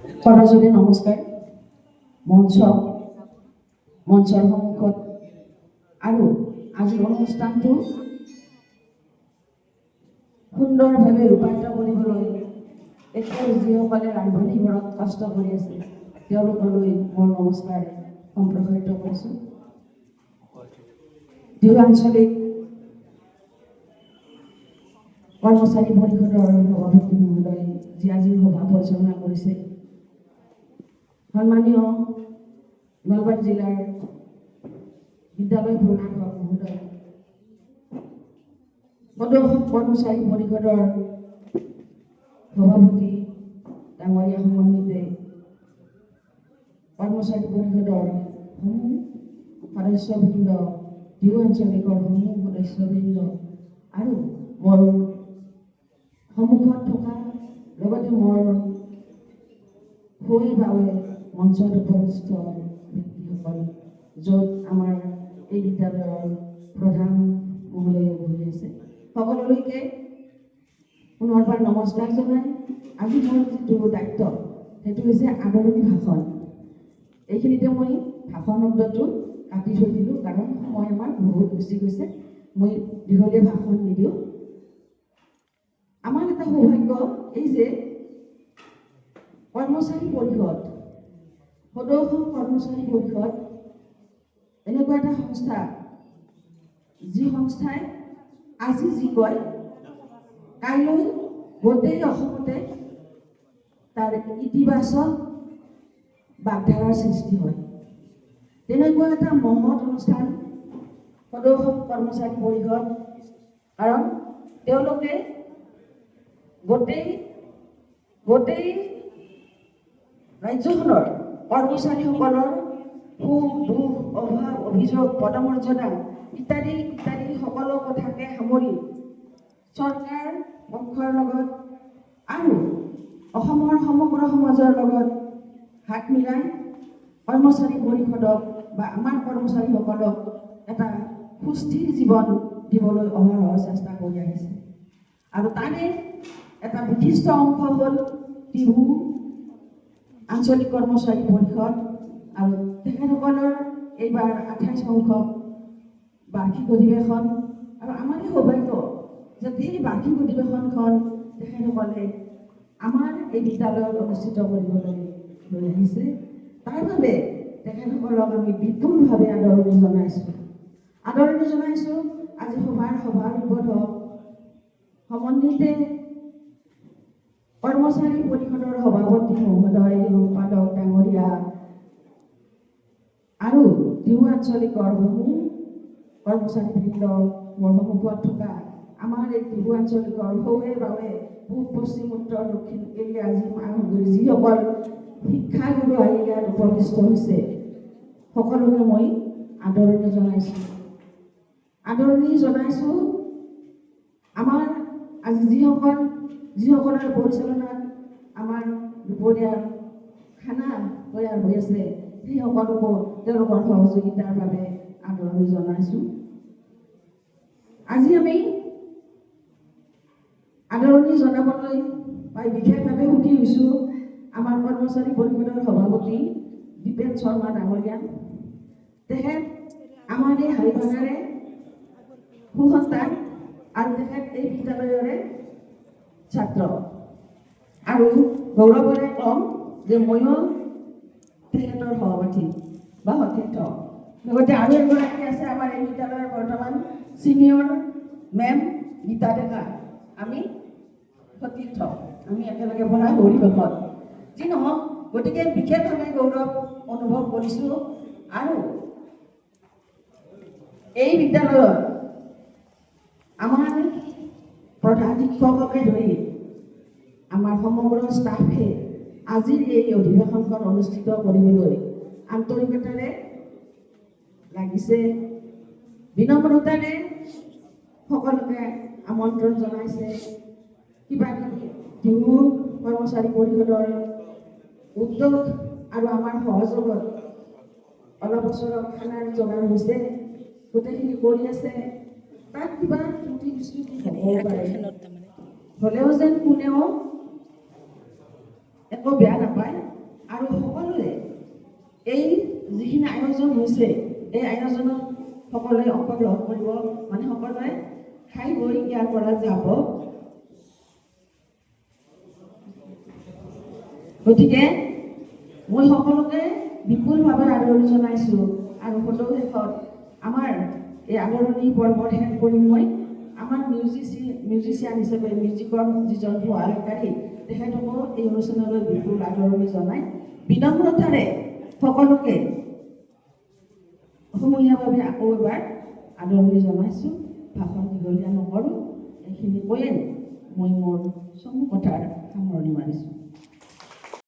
কৰজোড়ে নমস্কাৰ। মঞ্চৰ সন্মুখত আৰু আজিৰ অনুষ্ঠানটো সুন্দৰভাৱে ৰূপায়িত কৰিবলৈ এতিয়াও যিসকলে ৰান্ধনি ঘৰত কষ্ট কৰি আছে তেওঁলোকলৈ মোৰ নমস্কাৰ সম্প্ৰসাৰিত কৰিছোঁ। টিহু আঞ্চলিক কৰ্মচাৰী পৰিষদৰ সভাপতি মহোদয় যি আজিৰ সভা পৰিচালনা কৰিছে, সন্মানীয় নলবাৰী জিলাৰ বিদ্যালয় প্ৰশাসক মহোদয়, সদৌ কৰ্মচাৰী পৰিষদৰ সভাপতি ডাঙৰীয়া সমন্বিতে কৰ্মচাৰী পৰিষদৰ সমূহ সদস্যবৃন্দ, টিহু আঞ্চলিকৰ সমূহ সদস্যবৃন্দ আৰু মোৰ সন্মুখত থকা লগতে মোৰ সৈভাৱে মঞ্চত উপস্থিত ব্যক্তিসকল, য'ত আমাৰ এই বিদ্যালয়ৰ প্ৰধান মহোদয় বহি আছে, সকলোলৈকে পুনৰবাৰ নমস্কাৰ জনাই আজি মোৰ যিটো দায়িত্ব সেইটো হৈছে আদৰণি ভাষণ। এইখিনিতে মই ভাষণ শব্দটো কাটি থৈ দিলোঁ, কাৰণ সময় আমাৰ বহুত গুচি গৈছে। মই দীঘলীয়া ভাষণ নিদিওঁ। আমাৰ এটা সৌভাগ্য এই যে কৰ্মচাৰী পৰিষদ, সদৌ কৰ্মচাৰী পৰিষদ এনেকুৱা এটা সংস্থা, যি সংস্থাই আজি যি কয় কাইলৈ গোটেই অসমতে তাৰ ইতিবাচক বাগধাৰাৰ সৃষ্টি হয়। তেনেকুৱা এটা মহৎ অনুষ্ঠান সদৌ কৰ্মচাৰী পৰিষদ, কাৰণ তেওঁলোকে গোটেই ৰাজ্যখনৰ কৰ্মচাৰীসকলৰ সুখ দুখ, অভাৱ অভিযোগ, পদমৰ্যাদা ইত্যাদি ইত্যাদি সকলো কথাকে সামৰি চৰকাৰ পক্ষৰ লগত আৰু অসমৰ সমগ্ৰ সমাজৰ লগত হাত মিলাই কৰ্মচাৰী পৰিষদক বা আমাৰ কৰ্মচাৰীসকলক এটা সুস্থিৰ জীৱন দিবলৈ অহৰহ চেষ্টা কৰি আহিছে। আৰু তাৰে এটা বিশিষ্ট অংশ হ'ল টিহু আঞ্চলিক কৰ্মচাৰী পৰিষদ, আৰু তেখেতসকলৰ এইবাৰ 28 সংখ্যক বাৰ্ষিক অধিৱেশন। আৰু আমাৰে সৌভাগ্য যে এই বাৰ্ষিক অধিৱেশনখন তেখেতসকলে আমাৰ এই বিদ্যালয়ত অনুষ্ঠিত কৰিবলৈ লৈ আহিছে। তাৰ বাবে তেখেতসকলক আমি বিপুলভাৱে আদৰণি জনাইছোঁ। আজি সভাৰ উদ্বোধক সমন্বিতে কৰ্মচাৰী পৰিষদৰ সভাপতি মহোদয়, সম্পাদক ডাঙৰীয়া আৰু টিহু আঞ্চলিকৰ সমূহ কৰ্মচাৰীবৃন্দ, মোৰ সন্মুখত থকা আমাৰ এই টিহু আঞ্চলিকৰ সৌভাৱে পূব, পশ্চিম, উত্তৰ, দক্ষিণ এৰিয়া যিসকল শিক্ষাগুৰু আহি ইয়াত উপবিষ্ট হৈছে, সকলোকে মই আদৰণি জনাইছোঁ। আমাৰ আজি যিসকলৰ পৰিচালনাত আমাৰ দুপৰীয়াৰ খানা তৈয়াৰ হৈ আছে, সেই সকলোকো তেওঁলোকৰ সহযোগিতাৰ বাবে আদৰণি জনাইছোঁ। আজি আমি আদৰণি জনাবলৈ পাই বিশেষভাৱে সুখী হৈছোঁ আমাৰ কৰ্মচাৰী পৰিষদৰ সভাপতি দীপেন শৰ্মা ডাঙৰীয়া। তেখেত আমাৰ এই হাৰিভাঙাৰে সুসন্তান আৰু তেখেত এই বিদ্যালয়ৰে ছাত্ৰ, আৰু গৌৰৱৰে কম যে ময়ো তেখেতৰ সহপাঠী বা সতীৰ্থ। লগতে আৰু এগৰাকী আছে আমাৰ এই বিদ্যালয়ৰ বৰ্তমান ছিনিয়ৰ মেম গীতা ডেকা, আমি সতীৰ্থ, আমি একেলগে পঢ়া হৰিভকত। যি নহওক, গতিকে বিশেষভাৱে গৌৰৱ অনুভৱ কৰিছোঁ। আৰু এই বিদ্যালয়ত আমাৰ প্ৰধান শিক্ষককে ধৰি আমাৰ সমগ্ৰ ষ্টাফে আজিৰ এই অধিৱেশনখন অনুষ্ঠিত কৰিবলৈ আন্তৰিকতাৰে লাগিছে, বিনম্ৰতাৰে সকলোকে আমন্ত্ৰণ জনাইছে। কিবা কিবি টিহু কৰ্মচাৰী পৰিষদৰ উদ্যোগ আৰু আমাৰ সহযোগত অলপ ওচৰত খানাৰ যোগান হৈছে, গোটেইখিনি কৰি আছে। তাত কিবা ত্ৰুটি বিস্তুতি হ'ব পাৰে, হ'লেও যেন কোনেও একো বেয়া নাপায়। আৰু সকলোৱে এই যিখিনি আয়োজন হৈছে এই আয়োজনত সকলোৱে অংশগ্ৰহণ কৰিব, মানে সকলোৱে খাই বৈ ইয়াৰ পৰা যাব। গতিকে মই সকলোকে বিপুলভাৱে আদৰণি জনাইছোঁ আৰু ফটো শেষত আমাৰ এই আদৰণি পৰ্বৰ শেষ কৰি মই আমাৰ মিউজিচিয়ান হিচাপে মিউজিকৰ যিজন সহায়কাৰী তেখেতকো এই অনুষ্ঠানলৈ বিপুল আদৰণি জনাই বিনম্ৰতাৰে সকলোকে সমূহীয়াভাৱে আকৌ এবাৰ আদৰণি জনাইছোঁ। ভাষণ দীঘলীয়া নকৰোঁ, এইখিনি কৈয়ে মই মোৰ চমু কথাৰ সামৰণি মাৰিছোঁ।